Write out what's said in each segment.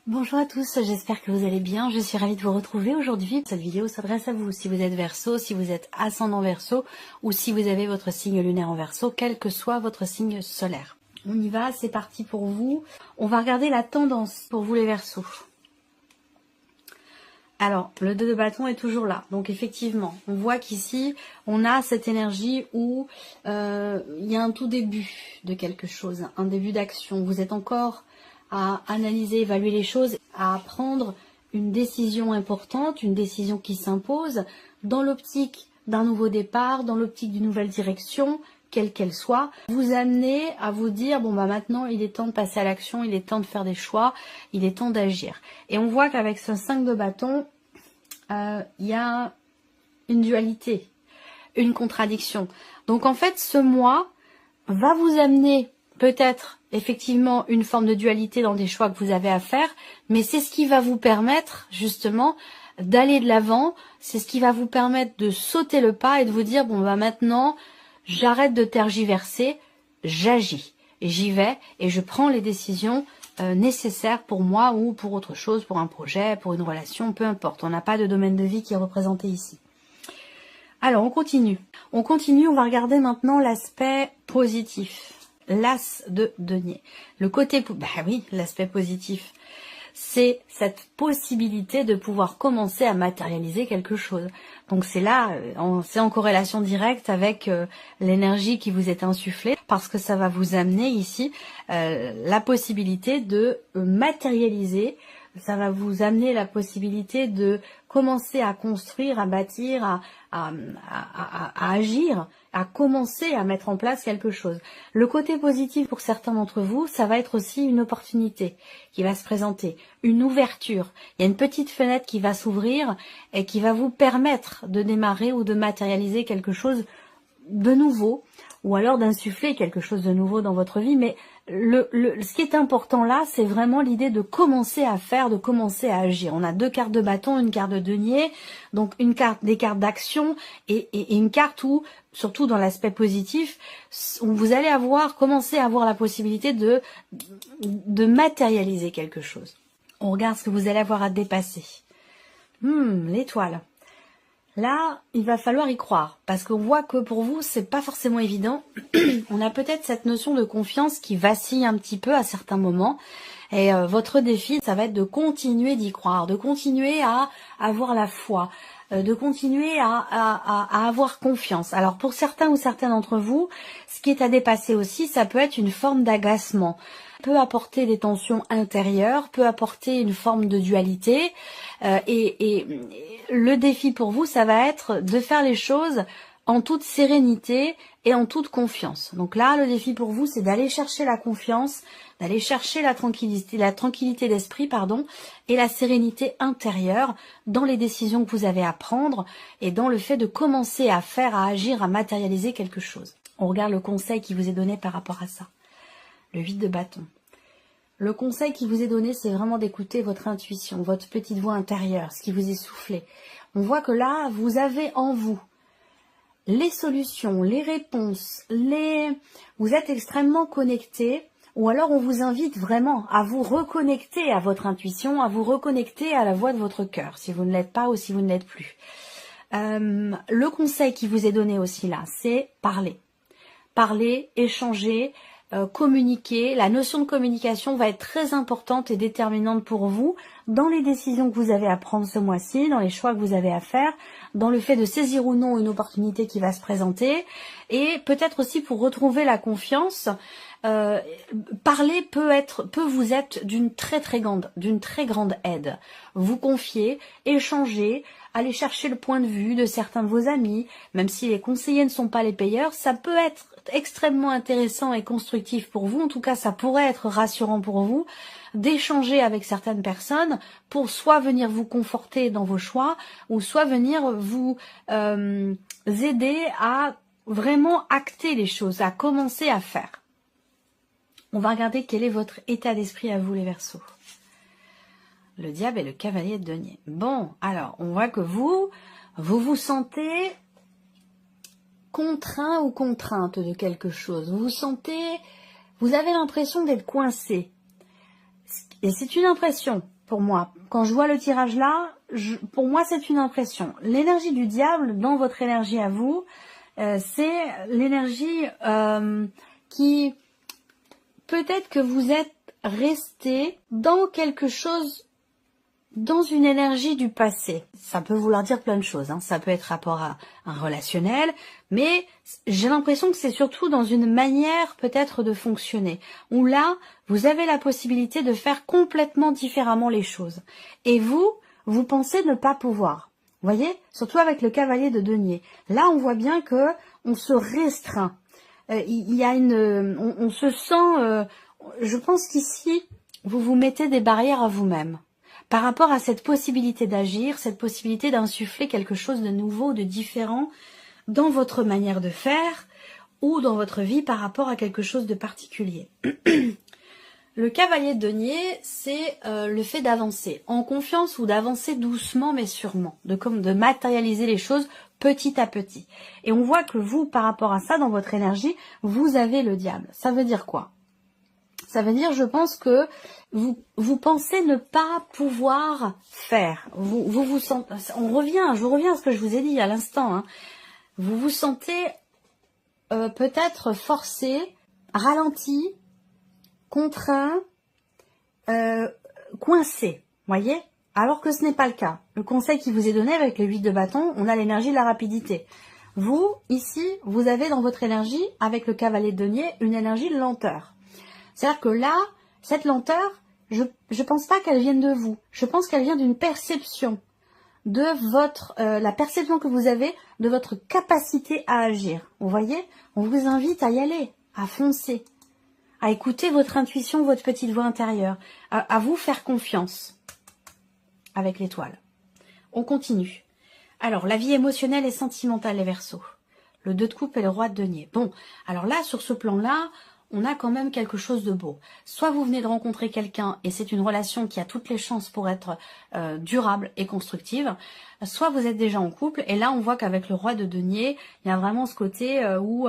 Bonjour à tous, j'espère que vous allez bien. Je suis ravie de vous retrouver aujourd'hui. Cette vidéo s'adresse à vous si vous êtes Verseau, si vous êtes ascendant Verseau ou si vous avez votre signe lunaire en Verseau, quel que soit votre signe solaire. On y va, c'est parti pour vous. On va regarder la tendance pour vous les Verseaux. Alors, le 2 de bâton est toujours là. Donc effectivement, on voit qu'ici, on a cette énergie où il y a un tout début de quelque chose, un début d'action. Vous êtes encore à analyser, évaluer les choses, à prendre une décision importante, une décision qui s'impose dans l'optique d'un nouveau départ, dans l'optique d'une nouvelle direction, quelle qu'elle soit, vous amener à vous dire, bon bah maintenant il est temps de passer à l'action, il est temps de faire des choix, il est temps d'agir. Et on voit qu'avec ce 5 de bâton, il y a une dualité, une contradiction. Donc en fait, ce mois va vous amener peut-être effectivement une forme de dualité dans des choix que vous avez à faire, mais c'est ce qui va vous permettre justement d'aller de l'avant, c'est ce qui va vous permettre de sauter le pas et de vous dire, bon bah maintenant, j'arrête de tergiverser, j'agis, et j'y vais, et je prends les décisions nécessaires pour moi ou pour autre chose, pour un projet, pour une relation, peu importe. On n'a pas de domaine de vie qui est représenté ici. Alors, on continue. On continue, on va regarder maintenant l'aspect positif. L'as de denier. Le côté, bah oui, l'aspect positif. C'est cette possibilité de pouvoir commencer à matérialiser quelque chose. Donc c'est là, c'est en corrélation directe avec l'énergie qui vous est insufflée, parce que ça va vous amener ici la possibilité de matérialiser, ça va vous amener la possibilité de commencer à construire, à bâtir, à agir, à commencer à mettre en place quelque chose. Le côté positif pour certains d'entre vous, ça va être aussi une opportunité qui va se présenter, une ouverture. Il y a une petite fenêtre qui va s'ouvrir et qui va vous permettre de démarrer ou de matérialiser quelque chose de nouveau, ou alors d'insuffler quelque chose de nouveau dans votre vie. Mais ce qui est important là, c'est vraiment l'idée de commencer à faire, de commencer à agir. On a deux cartes de bâton, une carte de denier, donc une carte, des cartes d'action et une carte où, surtout dans l'aspect positif, où vous allez commencer à avoir la possibilité de matérialiser quelque chose. On regarde ce que vous allez avoir à dépasser. L'étoile. Là, il va falloir y croire, parce qu'on voit que pour vous, c'est pas forcément évident. On a peut-être cette notion de confiance qui vacille un petit peu à certains moments. Et votre défi, ça va être de continuer d'y croire, de continuer à avoir la foi, de continuer à avoir confiance. Alors pour certains ou certaines d'entre vous, ce qui est à dépasser aussi, ça peut être une forme d'agacement, peut apporter des tensions intérieures, peut apporter une forme de dualité. Et le défi pour vous, ça va être de faire les choses en toute sérénité et en toute confiance. Donc là, le défi pour vous, c'est d'aller chercher la confiance, d'aller chercher la tranquillité d'esprit, et la sérénité intérieure dans les décisions que vous avez à prendre et dans le fait de commencer à faire, à agir, à matérialiser quelque chose. On regarde le conseil qui vous est donné par rapport à ça. Le 8 de bâton. Le conseil qui vous est donné, c'est vraiment d'écouter votre intuition, votre petite voix intérieure, ce qui vous est soufflé. On voit que là, vous avez en vous les solutions, les réponses, vous êtes extrêmement connecté, ou alors on vous invite vraiment à vous reconnecter à votre intuition, à vous reconnecter à la voix de votre cœur, si vous ne l'êtes pas ou si vous ne l'êtes plus. Le conseil qui vous est donné aussi là, c'est parler. Parler, échanger, communiquer. La notion de communication va être très importante et déterminante pour vous dans les décisions que vous avez à prendre ce mois-ci, dans les choix que vous avez à faire, dans le fait de saisir ou non une opportunité qui va se présenter, et peut-être aussi pour retrouver la confiance. Parler peut vous être d'une très grande aide. Vous confier, échanger, aller chercher le point de vue de certains de vos amis, même si les conseillers ne sont pas les payeurs, ça peut être extrêmement intéressant et constructif pour vous. En tout cas, ça pourrait être rassurant pour vous d'échanger avec certaines personnes pour soit venir vous conforter dans vos choix ou soit venir vous aider à vraiment acter les choses, à commencer à faire. On va regarder quel est votre état d'esprit à vous les Verseaux. Le diable et le cavalier de denier. Bon, alors, on voit que vous vous sentez contraint ou contrainte de quelque chose. Vous avez l'impression d'être coincé. Et c'est une impression pour moi. Quand je vois le tirage là, pour moi c'est une impression. L'énergie du diable dans votre énergie à vous, c'est l'énergie qui peut-être que vous êtes resté dans quelque chose, dans une énergie du passé. Ça peut vouloir dire plein de choses, hein. Ça peut être rapport à un relationnel, mais j'ai l'impression que c'est surtout dans une manière peut-être de fonctionner, où là, vous avez la possibilité de faire complètement différemment les choses. Et vous pensez ne pas pouvoir. Vous voyez, surtout avec le cavalier de denier. Là, on voit bien que on se restreint. Il y a on se sent... je pense qu'ici, vous vous mettez des barrières à vous-même par rapport à cette possibilité d'agir, cette possibilité d'insuffler quelque chose de nouveau, de différent dans votre manière de faire ou dans votre vie par rapport à quelque chose de particulier. Le cavalier de denier, c'est le fait d'avancer en confiance ou d'avancer doucement mais sûrement, de matérialiser les choses petit à petit. Et on voit que vous, par rapport à ça, dans votre énergie, vous avez le diable. Ça veut dire quoi ? Ça veut dire, je pense que vous pensez ne pas pouvoir faire. Vous sentez, je reviens à ce que je vous ai dit à l'instant. Hein. Vous vous sentez peut-être forcé, ralenti, contraint, coincé. Voyez ? Alors que ce n'est pas le cas. Le conseil qui vous est donné avec le 8 de bâton, on a l'énergie de la rapidité. Vous, ici, vous avez dans votre énergie, avec le cavalier de denier, une énergie de lenteur. C'est-à-dire que là, cette lenteur, je pense pas qu'elle vienne de vous. Je pense qu'elle vient d'une perception de votre, la perception que vous avez de votre capacité à agir. Vous voyez ? On vous invite à y aller, à foncer, à écouter votre intuition, votre petite voix intérieure, à vous faire confiance avec l'étoile. On continue. Alors, la vie émotionnelle et sentimentale, les Verseaux. Le 2 de coupe et le roi de denier. Bon, alors là, sur ce plan-là, on a quand même quelque chose de beau. Soit vous venez de rencontrer quelqu'un et c'est une relation qui a toutes les chances pour être durable et constructive, soit vous êtes déjà en couple et là on voit qu'avec le roi de denier, il y a vraiment ce côté où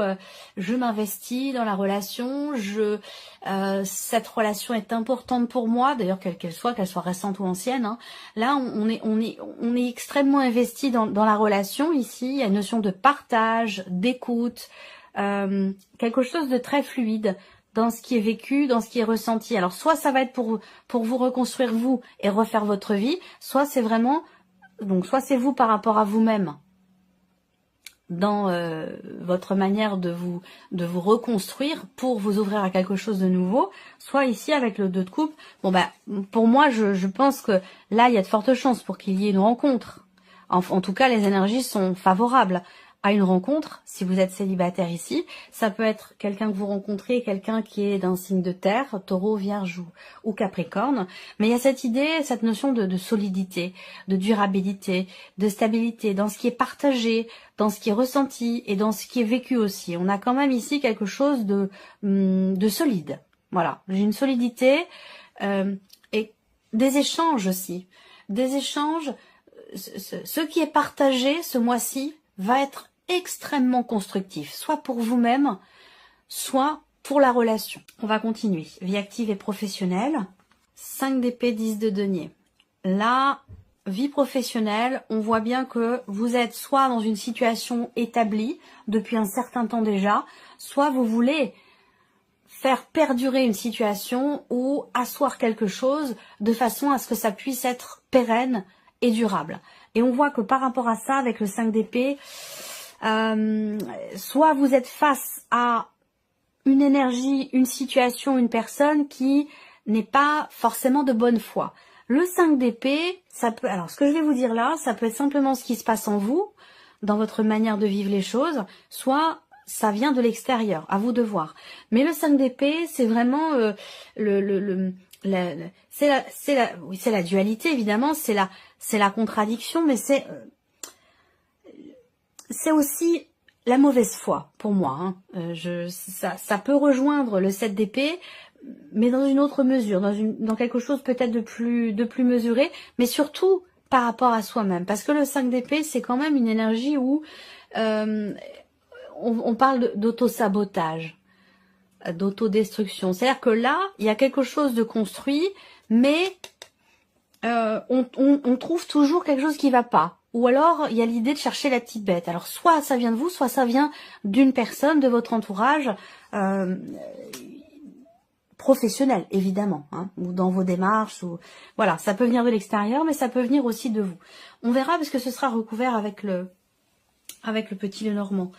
je m'investis dans la relation, cette relation est importante pour moi, d'ailleurs qu'elle soit récente ou ancienne. Hein. Là on est extrêmement investi dans la relation ici, il y a une notion de partage, d'écoute, quelque chose de très fluide dans ce qui est vécu, dans ce qui est ressenti. Alors soit ça va être pour vous reconstruire vous et refaire votre vie, soit c'est vraiment, donc soit c'est vous par rapport à vous-même dans votre manière de vous reconstruire pour vous ouvrir à quelque chose de nouveau, soit ici avec le 2 de coupe. Bon bah pour moi je pense que là il y a de fortes chances pour qu'il y ait une rencontre. En tout cas les énergies sont favorables à une rencontre, si vous êtes célibataire ici. Ça peut être quelqu'un que vous rencontrez, quelqu'un qui est d'un signe de terre, taureau, vierge ou capricorne. Mais il y a cette idée, cette notion de solidité, de durabilité, de stabilité, dans ce qui est partagé, dans ce qui est ressenti et dans ce qui est vécu aussi. On a quand même ici quelque chose de solide. Voilà, j'ai une solidité et des échanges aussi. Des échanges, ce qui est partagé ce mois-ci va être extrêmement constructif, soit pour vous-même, soit pour la relation. On va continuer. Vie active et professionnelle. 5 d'épée, 10 de denier. Là, vie professionnelle, on voit bien que vous êtes soit dans une situation établie depuis un certain temps déjà, soit vous voulez faire perdurer une situation ou asseoir quelque chose de façon à ce que ça puisse être pérenne et durable. Et on voit que par rapport à ça, avec le 5 d'épée, soit vous êtes face à une énergie, une situation, une personne qui n'est pas forcément de bonne foi. Le 5 d'épée, ça peut, alors ce que je vais vous dire là, ça peut être simplement ce qui se passe en vous, dans votre manière de vivre les choses, soit ça vient de l'extérieur, à vous de voir. Mais le 5 d'épée, c'est vraiment c'est la dualité évidemment, c'est la contradiction, mais c'est aussi la mauvaise foi pour moi. Hein. Ça peut rejoindre le 7 d'épée, mais dans une autre mesure, dans quelque chose peut-être de plus mesuré, mais surtout par rapport à soi-même. Parce que le 5 d'épée, c'est quand même une énergie où on parle d'auto-sabotage, d'autodestruction. C'est-à-dire que là, il y a quelque chose de construit, mais on trouve toujours quelque chose qui va pas. Ou alors, il y a l'idée de chercher la petite bête. Alors, soit ça vient de vous, soit ça vient d'une personne, de votre entourage, professionnel, évidemment, hein, ou dans vos démarches, ou voilà, ça peut venir de l'extérieur, mais ça peut venir aussi de vous. On verra parce que ce sera recouvert avec le petit Lenormand.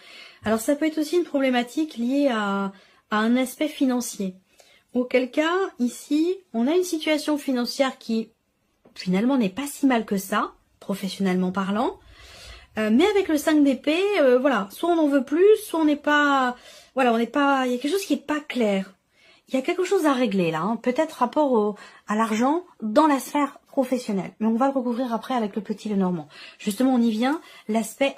Alors, ça peut être aussi une problématique liée à un aspect financier. Auquel cas, ici, on a une situation financière qui, finalement, n'est pas si mal que ça, professionnellement parlant. Mais avec le 5 d'épée, voilà, soit on en veut plus, soit on n'est pas... Voilà, on n'est pas... Il y a quelque chose qui n'est pas clair. Il y a quelque chose à régler là, hein, peut-être rapport à l'argent dans la sphère professionnelle. Mais on va le recouvrir après avec le petit Lenormand. Justement, on y vient, l'aspect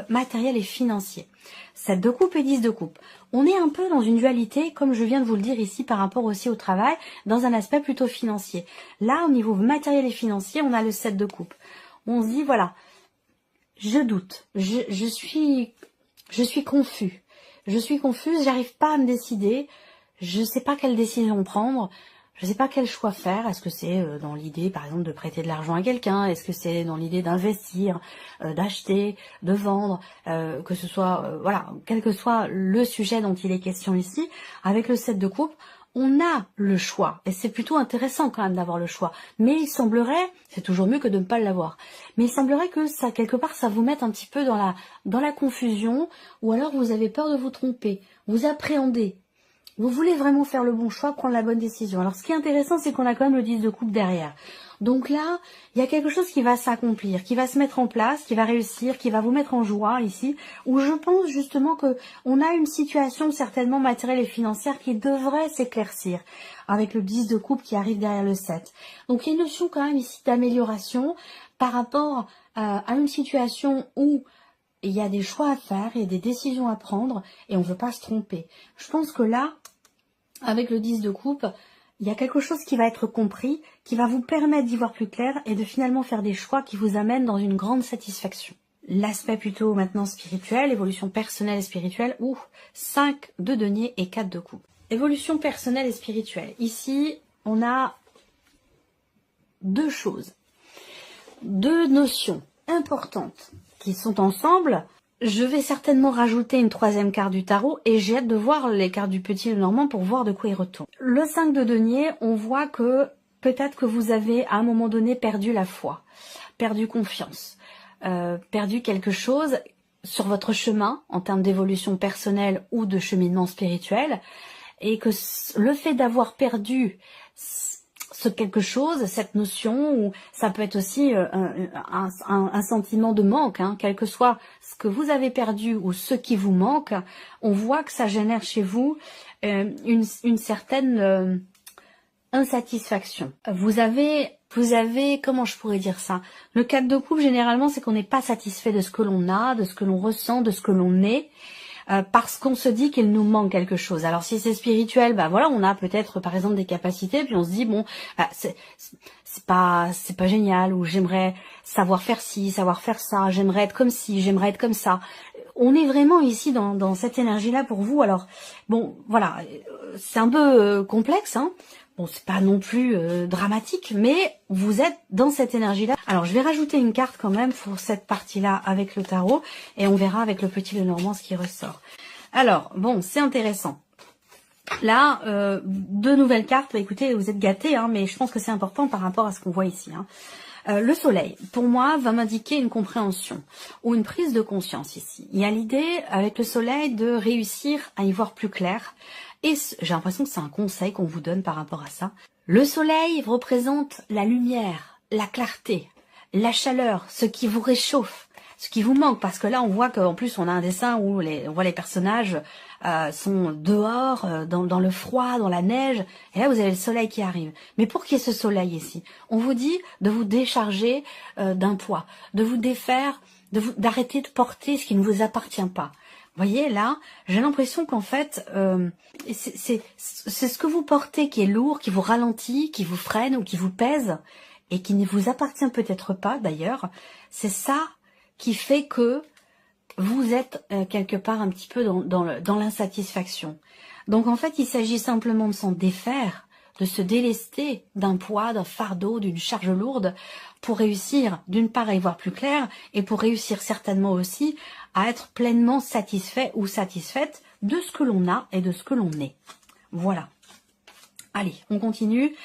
matériel et financier. 7 de coupe et 10 de coupe. On est un peu dans une dualité, comme je viens de vous le dire ici, par rapport aussi au travail, dans un aspect plutôt financier. Là, au niveau matériel et financier, on a le 7 de coupe. On se dit, voilà, je doute, je suis confus. Je suis confuse, j'arrive pas à me décider. Je ne sais pas quelle décision prendre, je ne sais pas quel choix faire. Est-ce que c'est dans l'idée, par exemple, de prêter de l'argent à quelqu'un? Est-ce que c'est dans l'idée d'investir, d'acheter, de vendre, que ce soit, voilà, quel que soit le sujet dont il est question ici, avec le 7 de coupe, on a le choix. Et c'est plutôt intéressant quand même d'avoir le choix. Mais il semblerait, c'est toujours mieux que de ne pas l'avoir, mais il semblerait que ça, quelque part, ça vous mette un petit peu dans la confusion, ou alors vous avez peur de vous tromper, vous appréhendez. Vous voulez vraiment faire le bon choix, prendre la bonne décision. Alors, ce qui est intéressant, c'est qu'on a quand même le 10 de coupe derrière. Donc là, il y a quelque chose qui va s'accomplir, qui va se mettre en place, qui va réussir, qui va vous mettre en joie ici, où je pense justement que on a une situation certainement matérielle et financière qui devrait s'éclaircir, avec le 10 de coupe qui arrive derrière le 7. Donc, il y a une notion quand même ici d'amélioration par rapport à une situation où il y a des choix à faire, il y a des décisions à prendre, et on ne veut pas se tromper. Je pense que là, avec le 10 de coupe, il y a quelque chose qui va être compris, qui va vous permettre d'y voir plus clair et de finalement faire des choix qui vous amènent dans une grande satisfaction. L'aspect plutôt maintenant spirituel, évolution personnelle et spirituelle, 5 de denier et 4 de coupe. Évolution personnelle et spirituelle. Ici, on a deux choses, deux notions importantes qui sont ensemble. Je vais certainement rajouter une troisième carte du tarot et j'ai hâte de voir les cartes du petit Lenormand pour voir de quoi il retourne. Le 5 de denier, on voit que peut-être que vous avez à un moment donné perdu la foi, perdu confiance, perdu quelque chose sur votre chemin en termes d'évolution personnelle ou de cheminement spirituel, et que le fait d'avoir perdu ce quelque chose, cette notion, ou ça peut être aussi un sentiment de manque, hein, quel que soit ce que vous avez perdu ou ce qui vous manque, on voit que ça génère chez vous une certaine insatisfaction. Vous avez, comment je pourrais dire ça? Le 4 de coupe, généralement, c'est qu'on n'est pas satisfait de ce que l'on a, de ce que l'on ressent, de ce que l'on est, parce qu'on se dit qu'il nous manque quelque chose. Alors si c'est spirituel, bah voilà, on a peut-être par exemple des capacités, puis on se dit bon, bah, c'est pas génial, ou j'aimerais savoir faire ci, savoir faire ça, j'aimerais être comme ci, j'aimerais être comme ça. On est vraiment ici dans cette énergie-là pour vous. Alors bon, voilà, c'est un peu complexe, hein. Bon, c'est pas non plus dramatique, mais vous êtes dans cette énergie-là. Alors, je vais rajouter une carte quand même pour cette partie-là avec le tarot, et on verra avec le petit Lenormand ce qui ressort. Alors, bon, c'est intéressant. Là, deux nouvelles cartes. Bah, écoutez, vous êtes gâtés, hein, mais je pense que c'est important par rapport à ce qu'on voit ici, hein. Le soleil, pour moi, va m'indiquer une compréhension ou une prise de conscience ici. Il y a l'idée, avec le soleil, de réussir à y voir plus clair. Et j'ai l'impression que c'est un conseil qu'on vous donne par rapport à ça. Le soleil représente la lumière, la clarté, la chaleur, ce qui vous réchauffe, ce qui vous manque. Parce que là, on voit qu'en plus, on a un dessin où on voit les personnages sont dehors, dans le froid, dans la neige. Et là, vous avez le soleil qui arrive. Mais pour qu'il y ait ce soleil ici, on vous dit de vous décharger d'un poids, de vous défaire, d'arrêter de porter ce qui ne vous appartient pas. Vous voyez, là, j'ai l'impression qu'en fait, c'est ce que vous portez qui est lourd, qui vous ralentit, qui vous freine ou qui vous pèse, et qui ne vous appartient peut-être pas d'ailleurs. C'est ça qui fait que vous êtes quelque part un petit peu dans l'insatisfaction. Donc en fait, il s'agit simplement de s'en défaire, de se délester d'un poids, d'un fardeau, d'une charge lourde pour réussir d'une part à y voir plus clair et pour réussir certainement aussi à être pleinement satisfait ou satisfaite de ce que l'on a et de ce que l'on est. Voilà. Allez, on continue.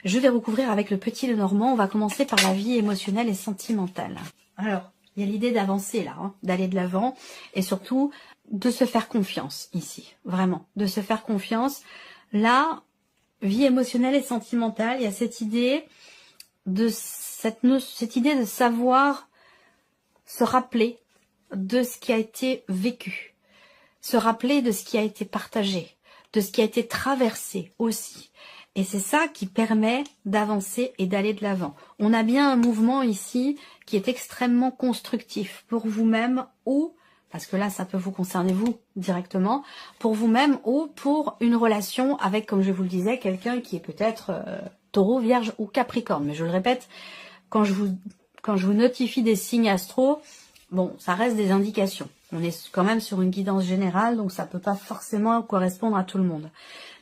Je vais recouvrir avec le petit Lenormand. On va commencer par la vie émotionnelle et sentimentale. Alors, il y a l'idée d'avancer là, hein, d'aller de l'avant et surtout de se faire confiance ici. Vraiment, de se faire confiance. Là, vie émotionnelle et sentimentale, il y a cette idée de cette idée de savoir se rappeler de ce qui a été vécu, se rappeler de ce qui a été partagé, de ce qui a été traversé aussi. Et c'est ça qui permet d'avancer et d'aller de l'avant. On a bien un mouvement ici qui est extrêmement constructif pour vous-même ou, parce que là ça peut vous concerner vous directement, pour vous-même ou pour une relation avec, comme je vous le disais, quelqu'un qui est peut-être Taureau, Vierge ou Capricorne. Mais je le répète, quand je vous notifie des signes astro, bon, ça reste des indications. On est quand même sur une guidance générale, donc ça peut pas forcément correspondre à tout le monde.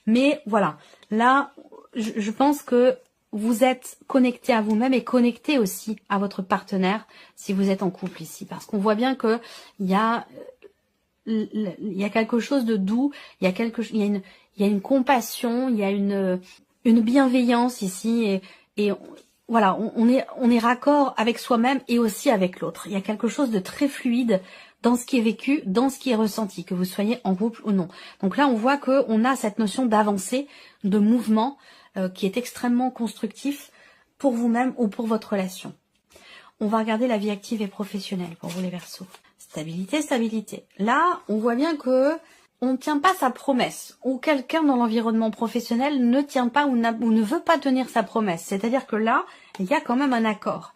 Mais voilà, là, je pense que vous êtes connecté à vous-même et connecté aussi à votre partenaire si vous êtes en couple ici. Parce qu'on voit bien que il y a quelque chose de doux, il y a une compassion, il y a une bienveillance ici et voilà, on est raccord avec soi-même et aussi avec l'autre. Il y a quelque chose de très fluide dans ce qui est vécu, dans ce qui est ressenti, que vous soyez en couple ou non. Donc là, on voit qu'on a cette notion d'avancée, de mouvement, qui est extrêmement constructif pour vous-même ou pour votre relation. On va regarder la vie active et professionnelle pour vous les Verseaux. Stabilité, stabilité. Là, on voit bien que on ne tient pas sa promesse, ou quelqu'un dans l'environnement professionnel ne tient pas ou ne veut pas tenir sa promesse. C'est-à-dire que là, il y a quand même un accord.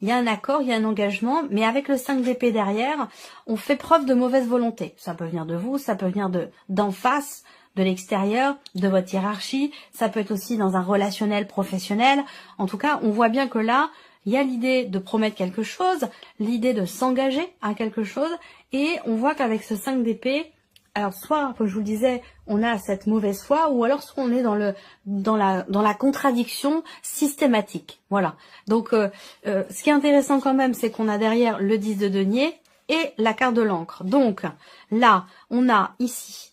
Il y a un accord, il y a un engagement, mais avec le 5 d'épée derrière, on fait preuve de mauvaise volonté. Ça peut venir de vous, ça peut venir d'en face, de l'extérieur, de votre hiérarchie, ça peut être aussi dans un relationnel professionnel. En tout cas, on voit bien que là, il y a l'idée de promettre quelque chose, l'idée de s'engager à quelque chose, et on voit qu'avec ce 5 d'épée, alors soit, comme je vous le disais, on a cette mauvaise foi, ou alors soit on est dans la contradiction systématique. Voilà. Donc, ce qui est intéressant quand même, c'est qu'on a derrière le 10 de denier et la carte de l'encre. Donc, là, on a ici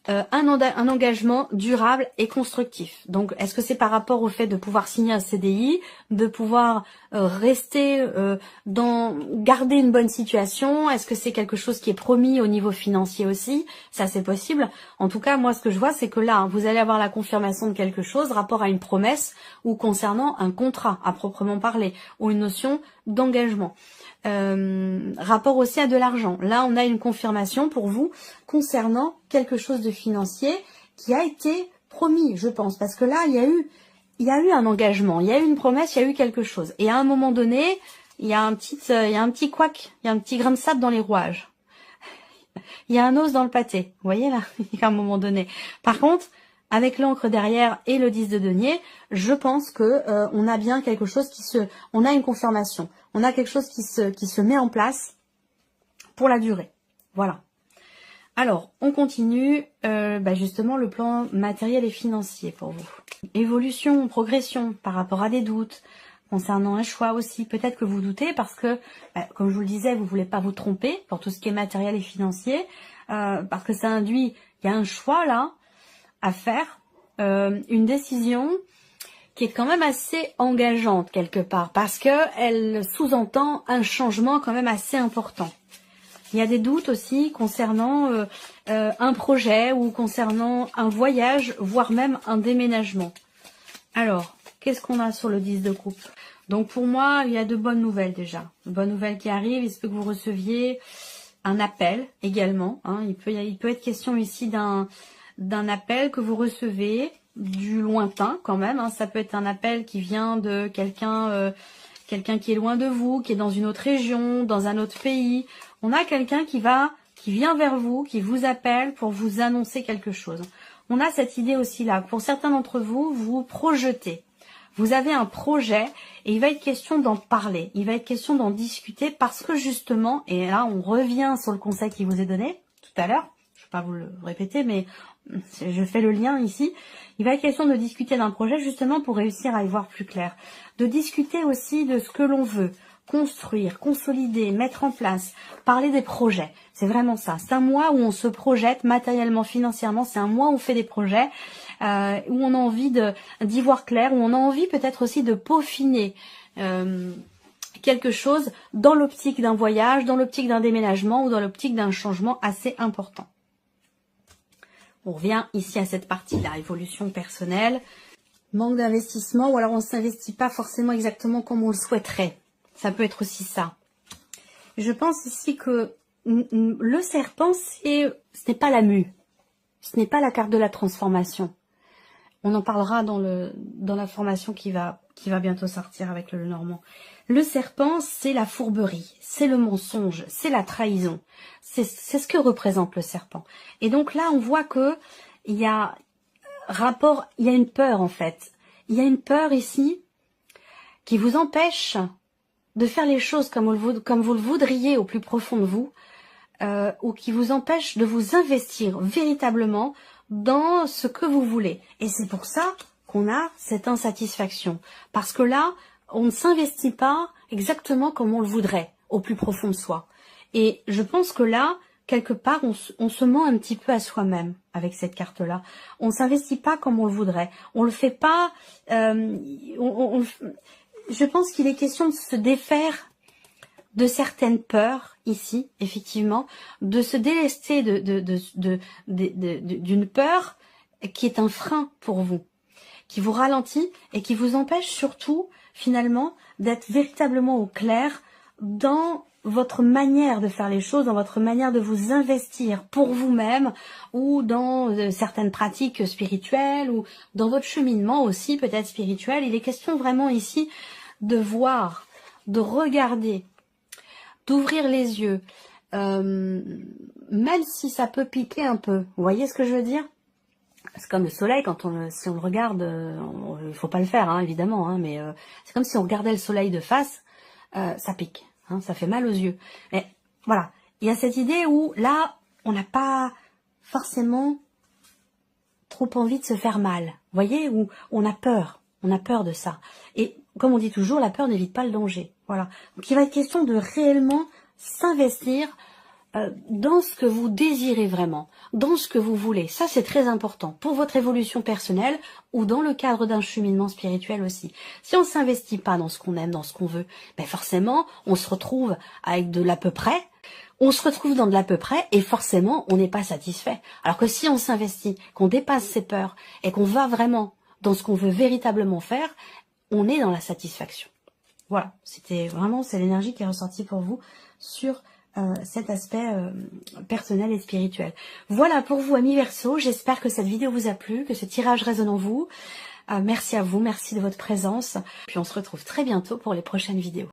un engagement durable et constructif. Donc, est-ce que c'est par rapport au fait de pouvoir signer un CDI, de pouvoir rester garder une bonne situation? Est-ce que c'est quelque chose qui est promis au niveau financier aussi? Ça, c'est possible. En tout cas, moi, ce que je vois, c'est que là, vous allez avoir la confirmation de quelque chose, rapport à une promesse ou concernant un contrat à proprement parler, ou une notion d'engagement. Rapport aussi à de l'argent. Là, on a une confirmation pour vous concernant quelque chose de financier qui a été promis, je pense, parce que là, il y a eu un engagement, il y a eu une promesse, il y a eu quelque chose. Et à un moment donné, il y a un petit couac, il y a un petit grain de sable dans les rouages. Il y a un os dans le pâté. Vous voyez là, à un moment donné. Par contre, avec l'encre derrière et le 10 de denier, je pense que on a bien quelque chose on a une confirmation. On a quelque chose qui se met en place pour la durée. Voilà. Alors, on continue justement le plan matériel et financier pour vous. Évolution, progression par rapport à des doutes, concernant un choix aussi. Peut-être que vous doutez parce que, comme je vous le disais, vous voulez pas vous tromper pour tout ce qui est matériel et financier, parce que ça induit, il y a un choix là à faire, une décision qui est quand même assez engageante quelque part, parce que elle sous-entend un changement quand même assez important. Il y a des doutes aussi concernant un projet ou concernant un voyage, voire même un déménagement. Alors, qu'est-ce qu'on a sur le 10 de coupe? Donc pour moi, il y a de bonnes nouvelles déjà. De bonnes nouvelles qui arrivent. Il se peut que vous receviez un appel également. Hein. Il peut être question ici d'un appel que vous recevez du lointain quand même. Hein. Ça peut être un appel qui vient de quelqu'un qui est loin de vous, qui est dans une autre région, dans un autre pays. On a quelqu'un qui vient vers vous, qui vous appelle pour vous annoncer quelque chose. On a cette idée aussi là. Pour certains d'entre vous, vous projetez. Vous avez un projet et il va être question d'en parler. Il va être question d'en discuter parce que justement, et là on revient sur le conseil qui vous est donné tout à l'heure, je vais pas vous le répéter, mais je fais le lien ici. Il va être question de discuter d'un projet justement pour réussir à y voir plus clair. De discuter aussi de ce que l'on veut construire, consolider, mettre en place, parler des projets. C'est vraiment ça. C'est un mois où on se projette matériellement, financièrement. C'est un mois où on fait des projets, où on a envie d'y voir clair, où on a envie peut-être aussi de peaufiner quelque chose dans l'optique d'un voyage, dans l'optique d'un déménagement ou dans l'optique d'un changement assez important. On revient ici à cette partie, la évolution personnelle, manque d'investissement ou alors on ne s'investit pas forcément exactement comme on le souhaiterait. Ça peut être aussi ça. Je pense ici que le serpent, ce n'est pas la mue. Ce n'est pas la carte de la transformation. On en parlera dans la formation qui va bientôt sortir avec le Normand. Le serpent, c'est la fourberie, c'est le mensonge, c'est la trahison. C'est ce que représente le serpent. Et donc là, on voit que il y a une peur en fait. Il y a une peur ici qui vous empêche de faire les choses comme vous le voudriez au plus profond de vous, ou qui vous empêche de vous investir véritablement dans ce que vous voulez. Et c'est pour ça qu'on a cette insatisfaction. Parce que là, on ne s'investit pas exactement comme on le voudrait, au plus profond de soi. Et je pense que là, quelque part, on se ment un petit peu à soi-même avec cette carte-là. On ne s'investit pas comme on le voudrait. On le fait pas... je pense qu'il est question de se défaire de certaines peurs, ici, effectivement, de se délester d'une peur qui est un frein pour vous, qui vous ralentit et qui vous empêche surtout, finalement, d'être véritablement au clair dans votre manière de faire les choses, dans votre manière de vous investir pour vous-même ou dans certaines pratiques spirituelles ou dans votre cheminement aussi peut-être spirituel. Il est question vraiment ici de voir, de regarder, d'ouvrir les yeux, même si ça peut piquer un peu. Vous voyez ce que je veux dire? C'est comme le soleil, si on le regarde, il faut pas le faire, hein, évidemment, hein, mais c'est comme si on regardait le soleil de face, ça pique, hein, ça fait mal aux yeux. Mais voilà, il y a cette idée où là, on n'a pas forcément trop envie de se faire mal, vous voyez, où on a peur de ça. Et comme on dit toujours, la peur n'évite pas le danger. Voilà. Donc il va être question de réellement s'investir dans ce que vous désirez vraiment, dans ce que vous voulez. Ça, c'est très important pour votre évolution personnelle ou dans le cadre d'un cheminement spirituel aussi. Si on ne s'investit pas dans ce qu'on aime, dans ce qu'on veut, ben forcément, on se retrouve avec de l'à peu près. On se retrouve dans de l'à peu près et forcément, on n'est pas satisfait. Alors que si on s'investit, qu'on dépasse ses peurs et qu'on va vraiment dans ce qu'on veut véritablement faire, on est dans la satisfaction. Voilà, c'est l'énergie qui est ressortie pour vous sur cet aspect personnel et spirituel. Voilà pour vous, amis Verseau. J'espère que cette vidéo vous a plu, que ce tirage résonne en vous. Merci à vous, merci de votre présence. Puis on se retrouve très bientôt pour les prochaines vidéos.